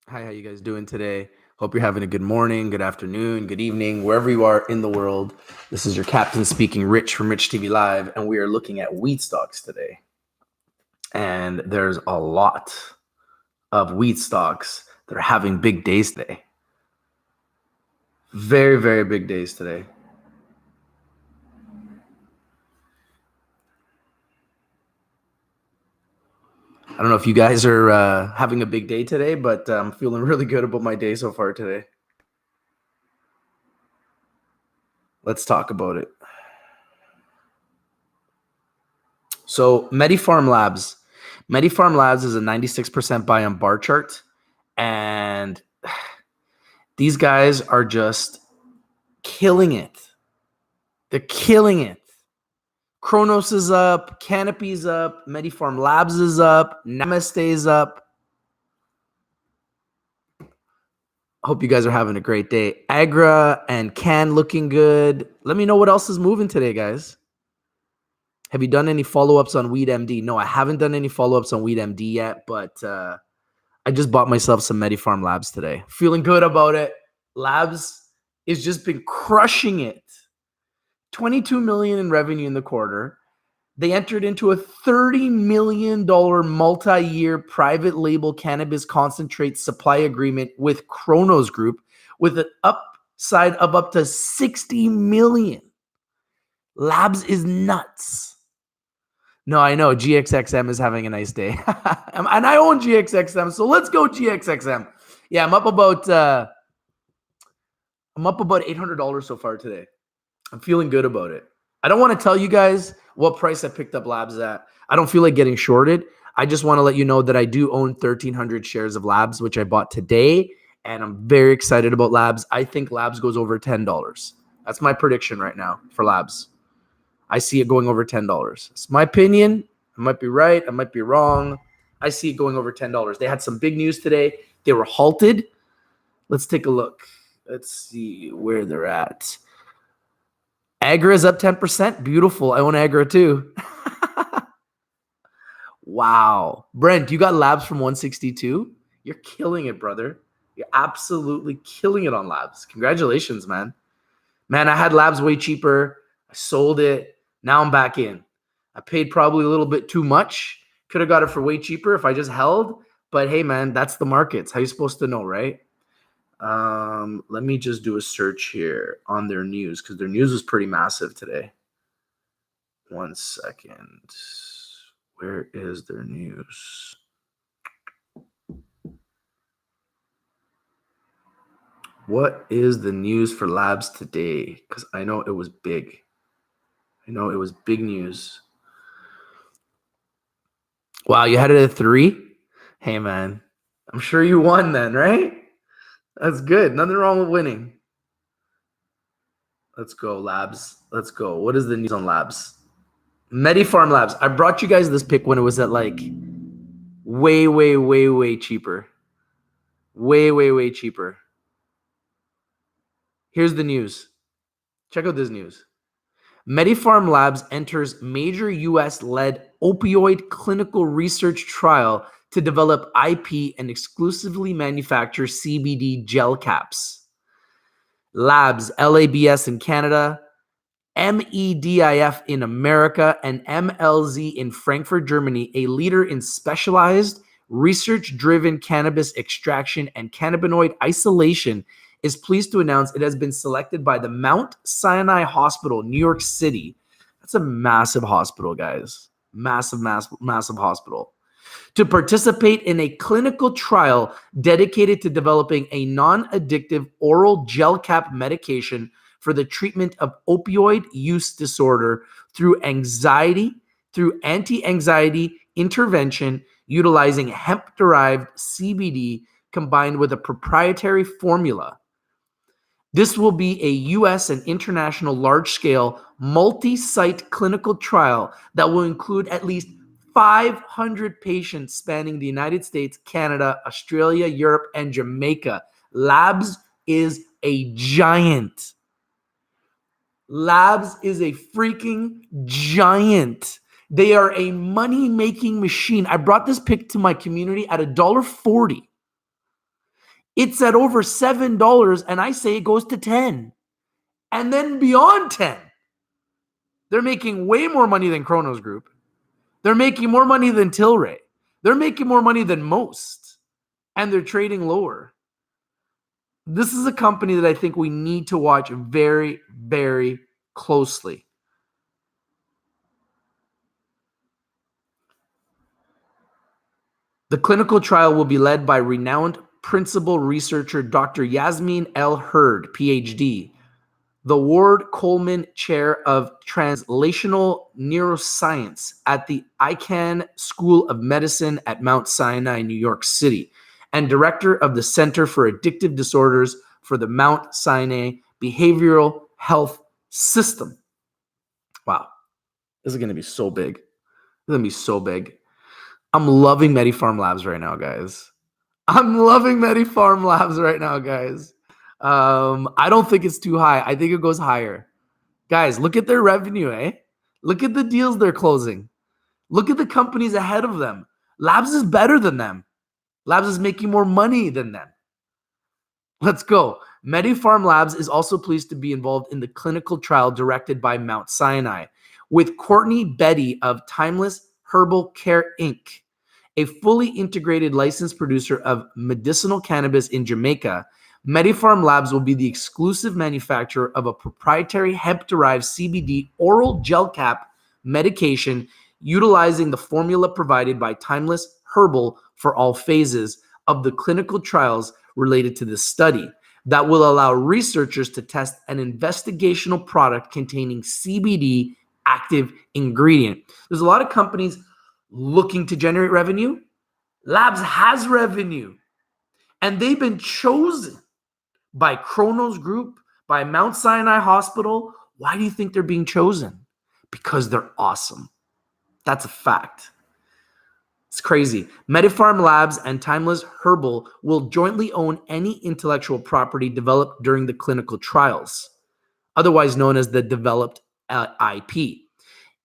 Hi, how you guys doing today? Hope you're having a good morning, good afternoon, good evening, wherever you are in the world. This is your captain speaking, Rich from Rich TV Live, and we are looking at wheat stocks today. And there's a lot of wheat stocks that are having big days today. Very, very big days today. I don't know if you guys are having a big day today, but I'm feeling really good about my day so far today. Let's talk about it. So MediPharm Labs. MediPharm Labs is a 96% buy on bar chart. And these guys are just killing it. They're killing it. Kronos is up, Canopy's up, MediPharm Labs is up, Namaste is up. Hope you guys are having a great day. Agra and Can looking good. Let me know what else is moving today, guys. Have you done any follow-ups on Weed MD? No, I haven't done any follow-ups on Weed MD yet, but I just bought myself some MediPharm Labs today. Feeling good about it. Labs has just been crushing it. 22 million in revenue in the quarter. They entered into a $30 million multi-year private label cannabis concentrate supply agreement with Kronos Group with an upside of up to 60 million. Labs is nuts. No, I know GXXM is having a nice day. And I own GXXM, so let's go GXXM. Yeah, I'm up about $800 so far today. I'm feeling good about it. I don't want to tell you guys what price I picked up Labs at. I don't feel like getting shorted. I just want to let you know that I do own 1,300 shares of Labs, which I bought today, and I'm very excited about Labs. I think Labs goes over $10. That's my prediction right now for Labs. I see it going over $10. It's my opinion. I might be right. I might be wrong. I see it going over $10. They had some big news today. They were halted. Let's take a look. Let's see where they're at. Agra is up 10%. Beautiful. I own Agra too. Wow. Brent, you got Labs from 162? You're killing it, brother. You're absolutely killing it on Labs. Congratulations, man. Man, I had Labs way cheaper. I sold it. Now I'm back in. I paid probably a little bit too much. Could have got it for way cheaper if I just held. But hey, man, that's the markets. How you supposed to know, right? Let me just do a search here on their news because their news was pretty massive today. 1 second. Where is their news? What is the news for Labs today? Because I know it was big. I know it was big news. Wow, you had it at 3? Hey, man. I'm sure you won then, right? That's good. Nothing wrong with winning. Let's go, Labs. Let's go. What is the news on Labs? MediPharm Labs. I brought you guys this pick when it was at like way cheaper. Way cheaper. Here's the news. Check out this news. MediPharm Labs enters major US-led opioid clinical research trial to develop IP and exclusively manufacture CBD gel caps. Labs, LABS in Canada, MEDIF in America, and MLZ in Frankfurt, Germany, a leader in specialized research-driven cannabis extraction and cannabinoid isolation, is pleased to announce it has been selected by the Mount Sinai Hospital, New York City. That's a massive hospital, guys. Massive hospital. To participate in a clinical trial dedicated to developing a non-addictive oral gel cap medication for the treatment of opioid use disorder through anti-anxiety intervention utilizing hemp-derived CBD combined with a proprietary formula. This will be a U.S. and international large-scale multi-site clinical trial that will include at least 500 patients spanning the United States, Canada, Australia, Europe, and Jamaica. Labs is a giant. Labs is a freaking giant. They are a money-making machine. I brought this pick to my community at $1.40. It's at over $7, and I say it goes to 10. And then beyond 10. They're making way more money than Kronos Group. They're making more money than Tilray. They're making more money than most. And they're trading lower. This is a company that I think we need to watch very, very closely. The clinical trial will be led by renowned principal researcher Dr. Yasmin L. Hurd, PhD, the Ward-Coleman Chair of Translational Neuroscience at the Icahn School of Medicine at Mount Sinai, New York City, and director of the Center for Addictive Disorders for the Mount Sinai Behavioral Health System. Wow, this is going to be so big. This is going to be so big. I'm loving MediPharm Labs right now, guys. I'm loving MediPharm Labs right now, guys. I don't think it's too high. I think it goes higher. Guys, look at their revenue, eh? Look at the deals they're closing. Look at the companies ahead of them. Labs is better than them. Labs is making more money than them. Let's go. MediPharm Labs is also pleased to be involved in the clinical trial directed by Mount Sinai with Courtney Betty of Timeless Herbal Care Inc., a fully integrated licensed producer of medicinal cannabis in Jamaica. MediPharm Labs will be the exclusive manufacturer of a proprietary hemp-derived CBD oral gelcap medication utilizing the formula provided by Timeless Herbal for all phases of the clinical trials related to this study that will allow researchers to test an investigational product containing CBD active ingredient. There's a lot of companies looking to generate revenue. Labs has revenue, and they've been chosen by Kronos Group, by Mount Sinai Hospital. Why do you think they're being chosen? Because they're awesome. That's a fact. It's crazy. MediPharm Labs and Timeless Herbal will jointly own any intellectual property developed during the clinical trials, otherwise known as the developed IP,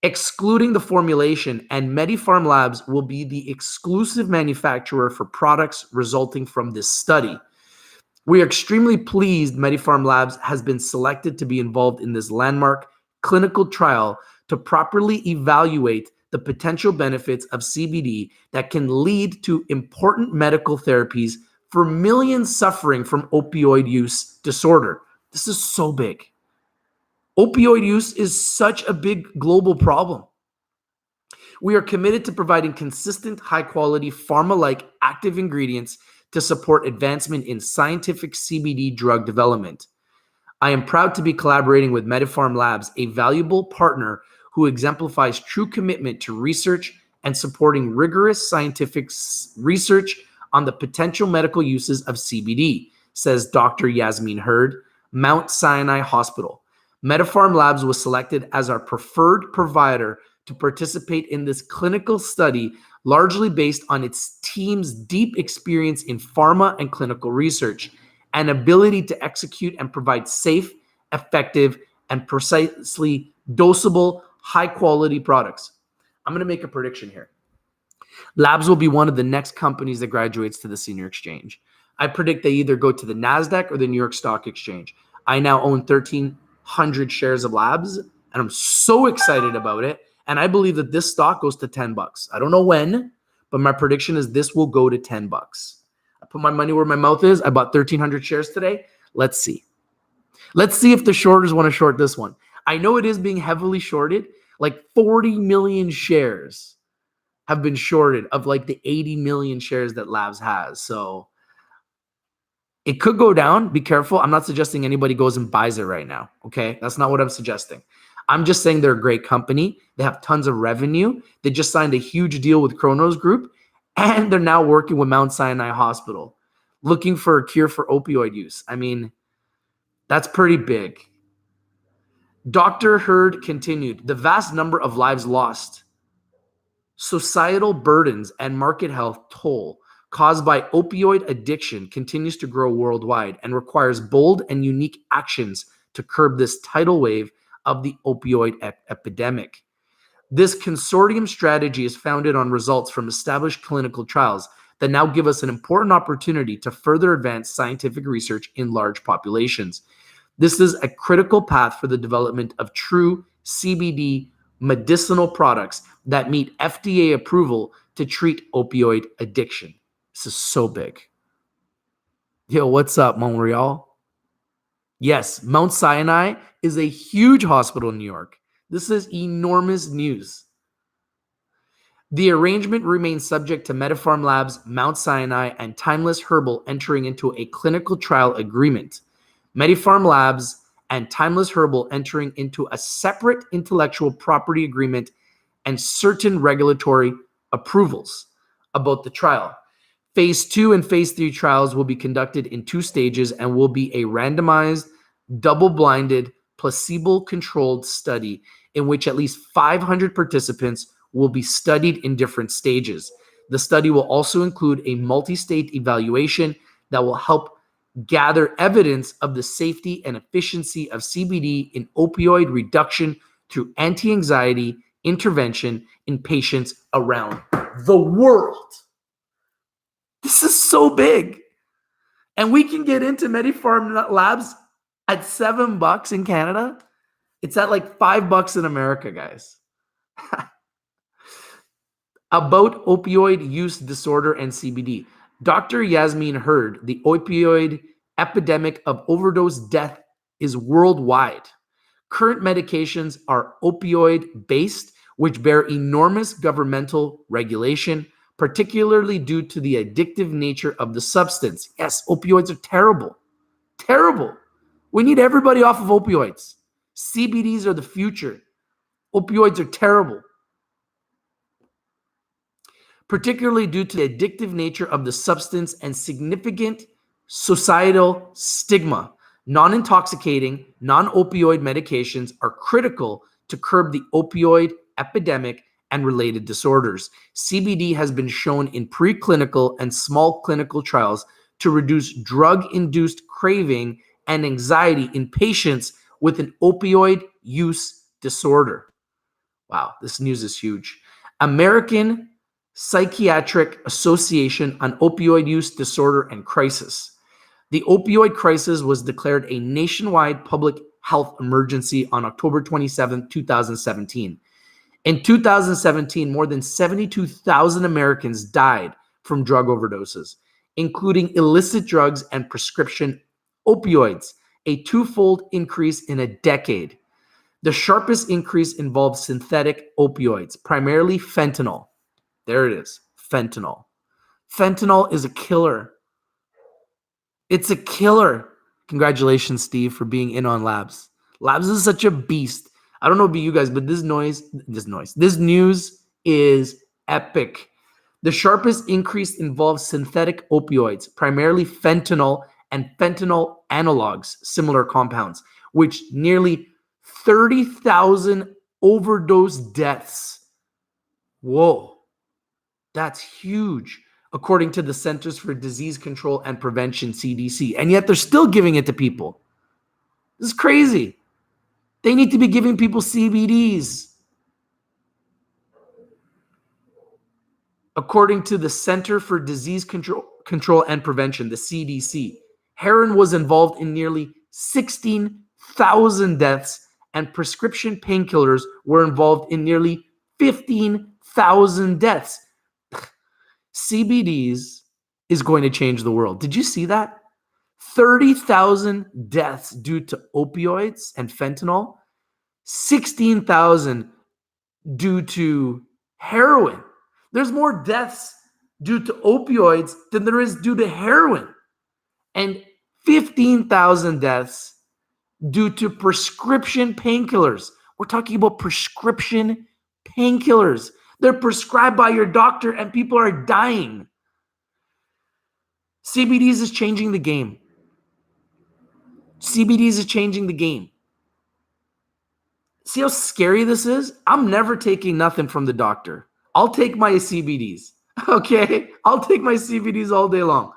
excluding the formulation, and MediPharm Labs will be the exclusive manufacturer for products resulting from this study. We are extremely pleased MediPharm Labs has been selected to be involved in this landmark clinical trial to properly evaluate the potential benefits of CBD that can lead to important medical therapies for millions suffering from opioid use disorder. This is so big. Opioid use is such a big global problem. We are committed to providing consistent, high-quality, pharma-like active ingredients to support advancement in scientific CBD drug development. I am proud to be collaborating with MediPharm Labs, a valuable partner who exemplifies true commitment to research and supporting rigorous scientific research on the potential medical uses of CBD, says Dr. Yasmin Hurd, Mount Sinai Hospital. MediPharm Labs was selected as our preferred provider to participate in this clinical study, largely based on its team's deep experience in pharma and clinical research and ability to execute and provide safe, effective, and precisely dosable, high-quality products. I'm going to make a prediction here. Labs will be one of the next companies that graduates to the senior exchange. I predict they either go to the NASDAQ or the New York Stock Exchange. I now own 1,300 shares of Labs, and I'm so excited about it. And I believe that this stock goes to $10. I don't know when, but my prediction is this will go to $10. I put my money where my mouth is. I bought 1,300 shares today. Let's see. Let's see if the shorters want to short this one. I know it is being heavily shorted. Like 40 million shares have been shorted of like the 80 million shares that Labs has. So it could go down. Be careful. I'm not suggesting anybody goes and buys it right now. Okay. That's not what I'm suggesting. I'm just saying they're a great company. They have tons of revenue. They just signed a huge deal with Kronos Group, and they're now working with Mount Sinai Hospital, looking for a cure for opioid use. I mean, that's pretty big. Dr. Hurd continued, the vast number of lives lost, societal burdens, and market health toll caused by opioid addiction continues to grow worldwide and requires bold and unique actions to curb this tidal wave of the opioid epidemic. This consortium strategy is founded on results from established clinical trials that now give us an important opportunity to further advance scientific research in large populations. This is a critical path for the development of true CBD medicinal products that meet FDA approval to treat opioid addiction. This is so big. Yo, what's up, Montreal? Yes, Mount Sinai is a huge hospital in New York. This is enormous news. The arrangement remains subject to MediPharm Labs, Mount Sinai, and Timeless Herbal entering into a clinical trial agreement. MediPharm Labs and Timeless Herbal entering into a separate intellectual property agreement and certain regulatory approvals about the trial. Phase 2 and Phase 3 trials will be conducted in 2 stages and will be a randomized, double-blinded, placebo-controlled study in which at least 500 participants will be studied in different stages. The study will also include a multi-state evaluation that will help gather evidence of the safety and efficiency of CBD in opioid reduction through anti-anxiety intervention in patients around the world. This is so big. And we can get into MediPharm Labs at $7 in Canada. It's at like $5 in America, guys. About opioid use disorder and CBD. Dr. Yasmin Hurd, the opioid epidemic of overdose death is worldwide. Current medications are opioid-based, which bear enormous governmental regulation, particularly due to the addictive nature of the substance. Yes, opioids are terrible. Terrible. We need everybody off of opioids. CBDs are the future. Opioids are terrible. Particularly due to the addictive nature of the substance and significant societal stigma. Non-intoxicating, non-opioid medications are critical to curb the opioid epidemic and related disorders. CBD has been shown in preclinical and small clinical trials to reduce drug-induced craving and anxiety in patients with an opioid use disorder. Wow, this news is huge. American Psychiatric Association on Opioid Use Disorder and Crisis. The opioid crisis was declared a nationwide public health emergency on October 27, 2017. In 2017, more than 72,000 Americans died from drug overdoses, including illicit drugs and prescription opioids, a 2-fold increase in a decade. The sharpest increase involved synthetic opioids, primarily fentanyl. There it is, fentanyl. Fentanyl is a killer. It's a killer. Congratulations, Steve, for being in on Labs. Labs is such a beast. I don't know about you guys, but this news is epic. The sharpest increase involves synthetic opioids, primarily fentanyl and fentanyl analogs, similar compounds, which nearly 30,000 overdose deaths. Whoa. That's huge, according to the Centers for Disease Control and Prevention, CDC. And yet they're still giving it to people. This is crazy. They need to be giving people CBDs. According to the Center for Disease Control and Prevention, the CDC, heroin was involved in nearly 16,000 deaths, and prescription painkillers were involved in nearly 15,000 deaths. CBDs is going to change the world. Did you see that? 30,000 deaths due to opioids and fentanyl, 16,000 due to heroin. There's more deaths due to opioids than there is due to heroin, and 15,000 deaths due to prescription painkillers. We're talking about prescription painkillers. They're prescribed by your doctor and people are dying. CBDs is changing the game. CBDs is changing the game. See how scary this is? I'm never taking nothing from the doctor. I'll take my CBDs. Okay? I'll take my CBDs all day long.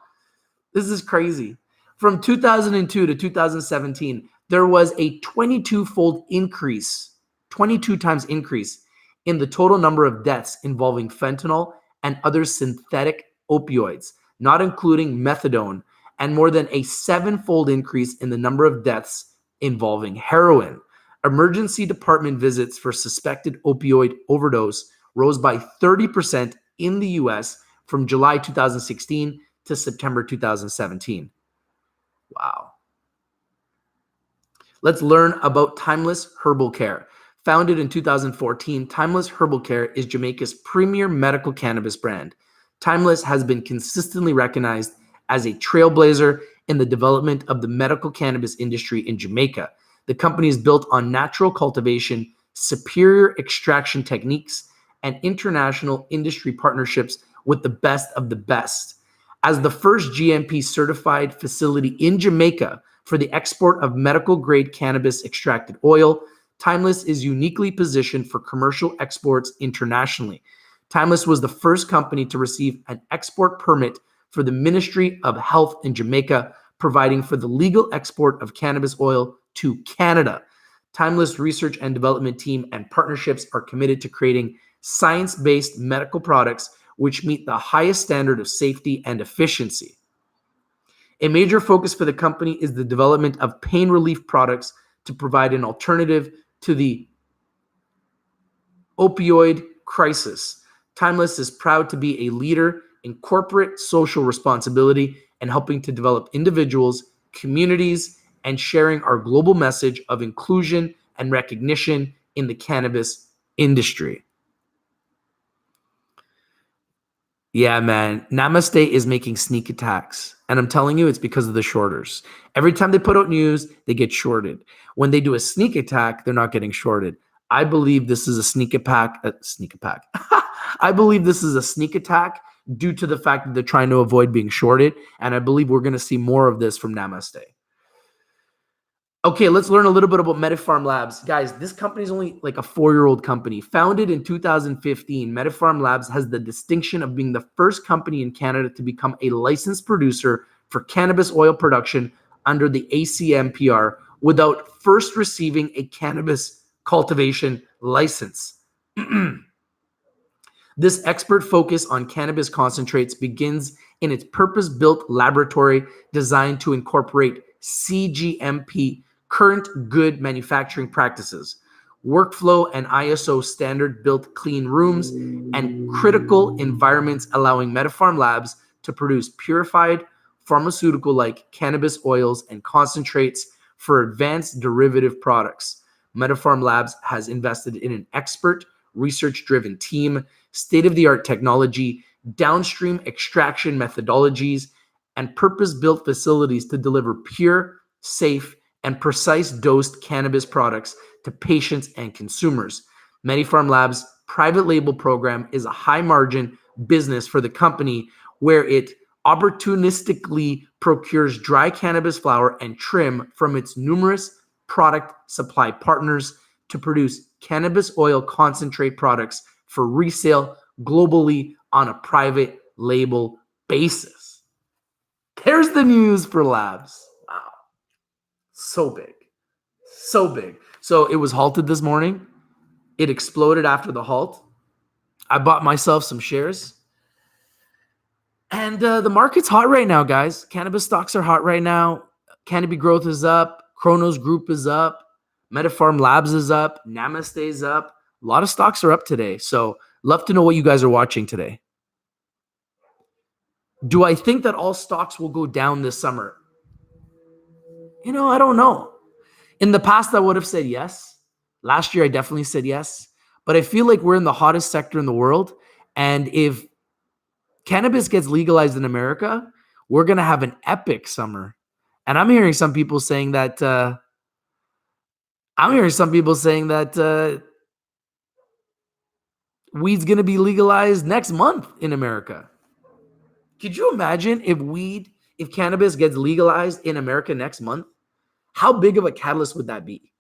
This is crazy. From 2002 to 2017, there was a 22-fold increase, 22 times increase in the total number of deaths involving fentanyl and other synthetic opioids, not including methadone, and more than a 7-fold increase in the number of deaths involving heroin. Emergency department visits for suspected opioid overdose rose by 30% in the US from July 2016 to September 2017. Wow. Let's learn about Timeless Herbal Care. Founded in 2014, Timeless Herbal Care is Jamaica's premier medical cannabis brand. Timeless has been consistently recognized as a trailblazer in the development of the medical cannabis industry in Jamaica. The company is built on natural cultivation, superior extraction techniques, and international industry partnerships with the best of the best. As the first GMP certified facility in Jamaica for the export of medical-grade cannabis extracted oil, Timeless is uniquely positioned for commercial exports internationally. Timeless was the first company to receive an export permit for the Ministry of Health in Jamaica, providing for the legal export of cannabis oil to Canada. Timeless research and development team and partnerships are committed to creating science-based medical products which meet the highest standard of safety and efficiency. A major focus for the company is the development of pain relief products to provide an alternative to the opioid crisis. Timeless is proud to be a leader in corporate social responsibility and helping to develop individuals, communities, and sharing our global message of inclusion and recognition in the cannabis industry. Yeah, man. Namaste is making sneak attacks. And I'm telling you, it's because of the shorters. Every time they put out news, they get shorted. When they do a sneak attack, they're not getting shorted. I believe this is a sneak attack. I believe this is a sneak attack due to the fact that they're trying to avoid being shorted. And I believe we're going to see more of this from Namaste. Okay, let's learn a little bit about MediPharm Labs. Guys, this company is only like a 4-year-old company. Founded in 2015, MediPharm Labs has the distinction of being the first company in Canada to become a licensed producer for cannabis oil production under the ACMPR without first receiving a cannabis cultivation license. This expert focus on cannabis concentrates begins in its purpose-built laboratory designed to incorporate CGMP, current good manufacturing practices, workflow and ISO standard built clean rooms, and critical environments allowing MediPharm Labs to produce purified pharmaceutical-like cannabis oils and concentrates for advanced derivative products. MediPharm Labs has invested in an expert, research-driven team, state-of-the-art technology, downstream extraction methodologies, and purpose-built facilities to deliver pure, safe, and precise dosed cannabis products to patients and consumers. MediPharm Labs' private label program is a high-margin business for the company where it opportunistically procures dry cannabis flower and trim from its numerous product supply partners to produce cannabis oil concentrate products for resale globally on a private label basis. There's the news for Labs. Wow. So big. So big. So it was halted this morning. It exploded after the halt. I bought myself some shares. And the market's hot right now, guys. Cannabis stocks are hot right now. Canopy Growth is up. Chronos Group is up. MediPharm Labs is up. Namaste is up. A lot of stocks are up today. So love to know what you guys are watching today. Do I think that all stocks will go down this summer? I don't know. In the past, I would have said yes. Last year, I definitely said yes. But I feel like we're in the hottest sector in the world. And if cannabis gets legalized in America, we're going to have an epic summer. And I'm hearing some people saying that weed's going to be legalized next month in America. Could you imagine if cannabis gets legalized in America next month? How big of a catalyst would that be?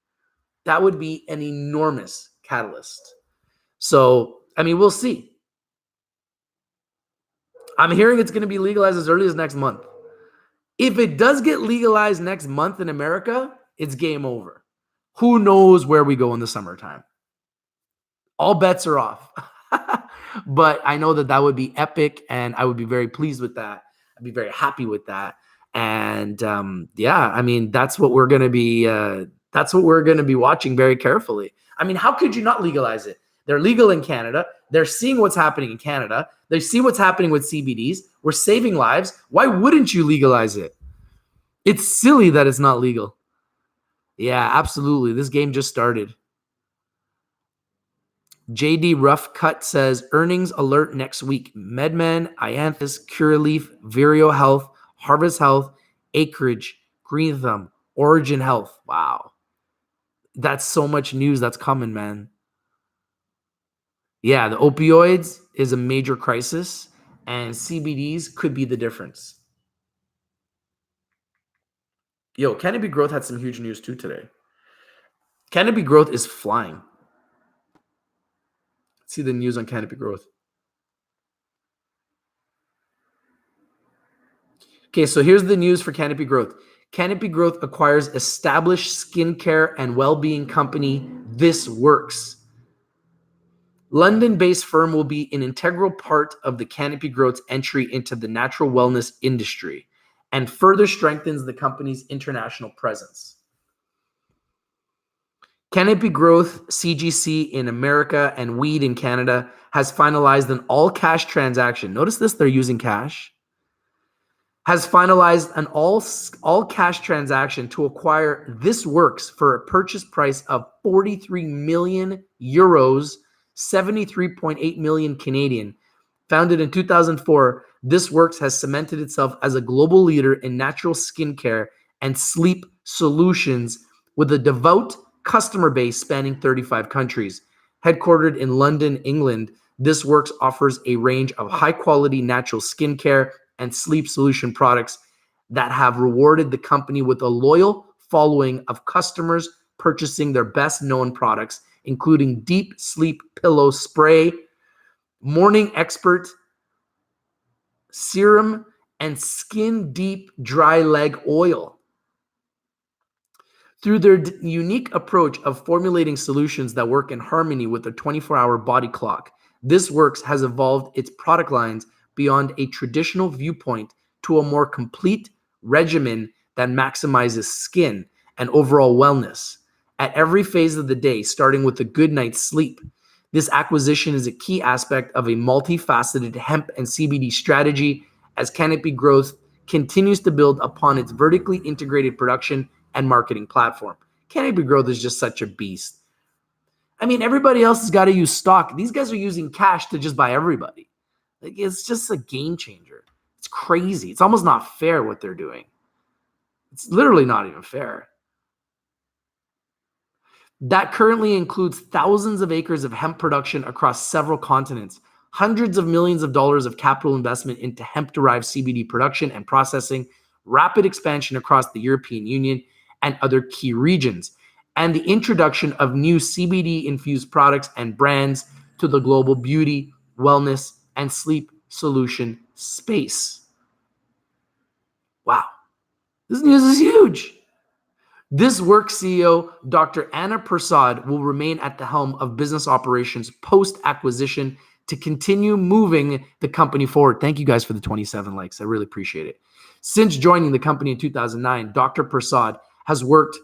That would be an enormous catalyst. So, we'll see. I'm hearing it's going to be legalized as early as next month. If it does get legalized next month in America, it's game over. Who knows where we go in the summertime? All bets are off. But I know that that would be epic, and I would be very pleased with that. I'd be very happy with that. And yeah, I mean, that's what we're going to be. That's what we're going to be watching very carefully. I mean, how could you not legalize it? They're legal in Canada. They're seeing what's happening in Canada. They see what's happening with CBDs. We're saving lives. Why wouldn't you legalize it? It's silly that it's not legal. Yeah, absolutely. This game just started. JD Rough Cut says earnings alert next week. MedMen, Ianthus, Curaleaf, Vireo Health, Harvest Health, Acreage, Green Thumb, Origin Health. Wow. That's so much news that's coming, man. Yeah, the opioids is a major crisis, and CBDs could be the difference. Yo, Canopy Growth had some huge news too today. Canopy Growth is flying. Let's see the news on Canopy Growth. Okay, so here's the news for Canopy Growth. Canopy Growth acquires established skincare and well-being company This Works. London-based firm will be an integral part of the Canopy Growth's entry into the natural wellness industry and further strengthens the company's international presence. Canopy Growth CGC in America and weed in Canada has finalized an all-cash transaction. Notice this, they're using cash. Has finalized an all-cash transaction to acquire This Works for a purchase price of 43 million euros, 73.8 million Canadian. Founded in 2004, This Works has cemented itself as a global leader in natural skincare and sleep solutions with a devout customer base spanning 35 countries. Headquartered in London, England, This Works offers a range of high-quality natural skincare and sleep solution products that have rewarded the company with a loyal following of customers purchasing their best-known products, including Deep Sleep Pillow Spray, Morning Expert Serum, and Skin Deep Dry Leg Oil. Through their unique approach of formulating solutions that work in harmony with the 24-hour body clock, This Works has evolved its product lines beyond a traditional viewpoint to a more complete regimen that maximizes skin and overall wellness at every phase of the day, starting with a good night's sleep. This acquisition is a key aspect of a multifaceted hemp and CBD strategy as Canopy Growth continues to build upon its vertically integrated production and marketing platform. Canopy Growth is just such a beast. I mean, everybody else has got to use stock. These guys are using cash to just buy everybody. Like, it's just a game changer. It's crazy. It's almost not fair what they're doing. It's literally not even fair. That currently includes thousands of acres of hemp production across several continents, hundreds of millions of dollars of capital investment into hemp-derived CBD production and processing, rapid expansion across the European Union and other key regions, and the introduction of new CBD-infused products and brands to the global beauty, wellness, and sleep solution space. Wow. This news is huge. This Works CEO, Dr. Anna Prasad, will remain at the helm of business operations post-acquisition to continue moving the company forward. Thank you guys for the 27 likes. I really appreciate it. Since joining the company in 2009, Dr. Prasad has worked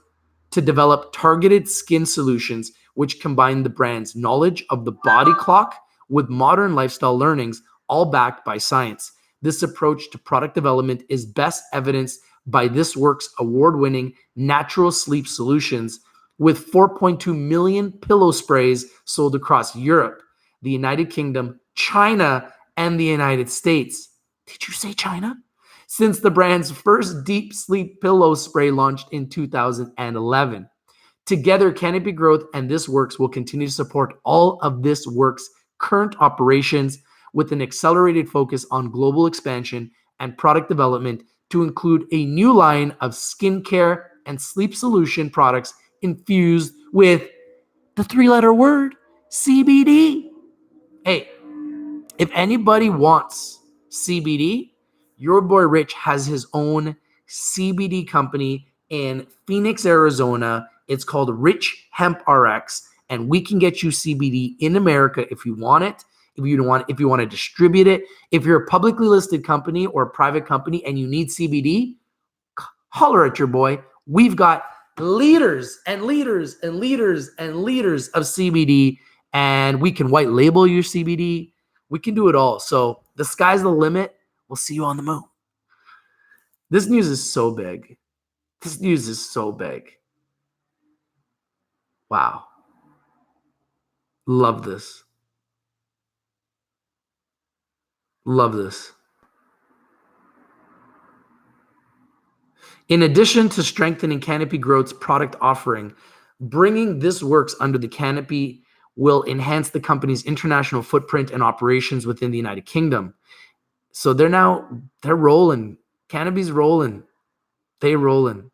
to develop targeted skin solutions which combine the brand's knowledge of the body clock with modern lifestyle learnings, all backed by science. This approach to product development is best evidenced by This Works award-winning natural sleep solutions with 4.2 million pillow sprays sold across Europe, the United Kingdom, China, and the United States. Did you say China? Since the brand's first deep sleep pillow spray launched in 2011. Together, Canopy Growth and This Works will continue to support all of This Works' current operations with an accelerated focus on global expansion and product development to include a new line of skincare and sleep solution products infused with the three-letter word, CBD. Hey, if anybody wants CBD, your boy Rich has his own CBD company in Phoenix, Arizona. It's called Rich Hemp RX, and we can get you CBD in America if you want it. if you want to distribute it. If you're a publicly listed company or a private company and you need CBD, holler at your boy. We've got liters and liters and liters and liters of CBD, and we can white label your CBD. We can do it all. So the sky's the limit. We'll see you on the moon. This news is so big. This news is so big. Wow. Love this. Love this. In addition to strengthening Canopy Growth's product offering, bringing This Works under the canopy will enhance the company's international footprint and operations within the United Kingdom. So they're rolling. Canopy's rolling. They rolling.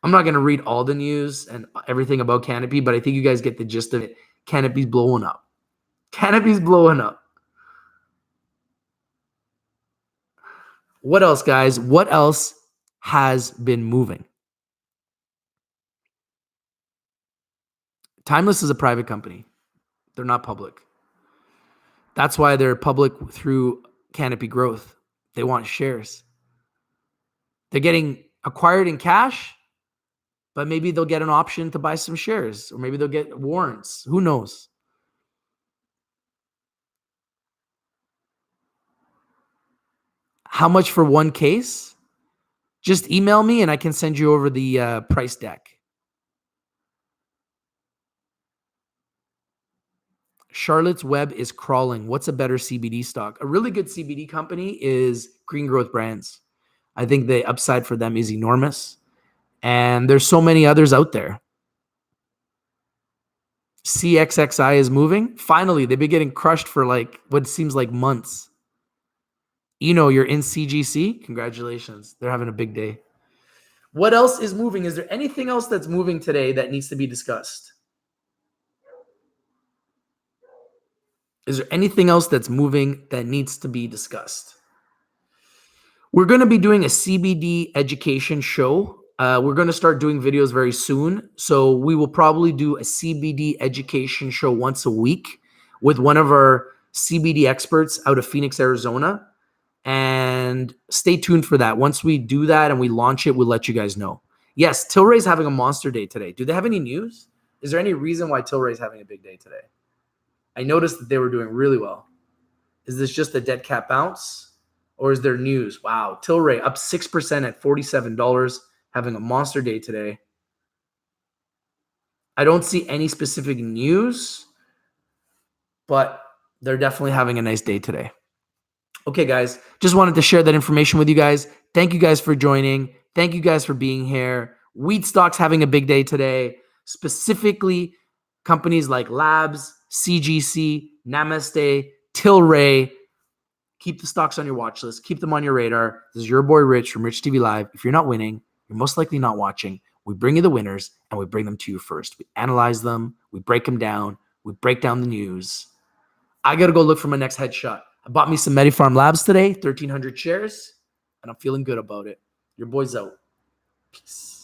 I'm not going to read all the news and everything about Canopy, but I think you guys get the gist of it. Canopy's blowing up. Canopy's blowing up. What else, guys? What else has been moving? Timeless is a private company. They're not public. That's why they're public through Canopy Growth. They want shares. They're getting acquired in cash, but maybe they'll get an option to buy some shares, or maybe they'll get warrants. Who knows? How much for one case? Just email me and I can send you over the price deck. Charlotte's Web is crawling. What's a better CBD stock? A really good CBD company is Green Growth Brands. I think the upside for them is enormous. And there's so many others out there. CXXI is moving. Finally, they've been getting crushed for like what seems like months. You're in CGC. Congratulations. They're having a big day. What else is moving? Is there anything else that's moving today that needs to be discussed? Is there anything else that's moving that needs to be discussed? We're going to be doing a CBD education show. We're going to start doing videos very soon. So we will probably do a CBD education show once a week with one of our CBD experts out of Phoenix, Arizona. And stay tuned for that. Once we do that and we launch it, we'll let you guys know. Yes, Tilray's having a monster day today. Do they have any news? Is there any reason why Tilray's having a big day today? I noticed that they were doing really well. Is this just a dead cat bounce? Or is there news? Wow, Tilray up 6% at $47, having a monster day today. I don't see any specific news, but they're definitely having a nice day today. Okay, guys, just wanted to share that information with you guys. Thank you guys for joining. Thank you guys for being here. Weed stock's having a big day today, specifically companies like Labs, CGC, Namaste, Tilray. Keep the stocks on your watch list. Keep them on your radar. This is your boy Rich from Rich TV Live. If you're not winning, you're most likely not watching. We bring you the winners and we bring them to you first. We analyze them. We break them down. We break down the news. I got to go look for my next headshot. I bought me some MediPharm Labs today, 1,300 shares, and I'm feeling good about it. Your boy's out. Peace.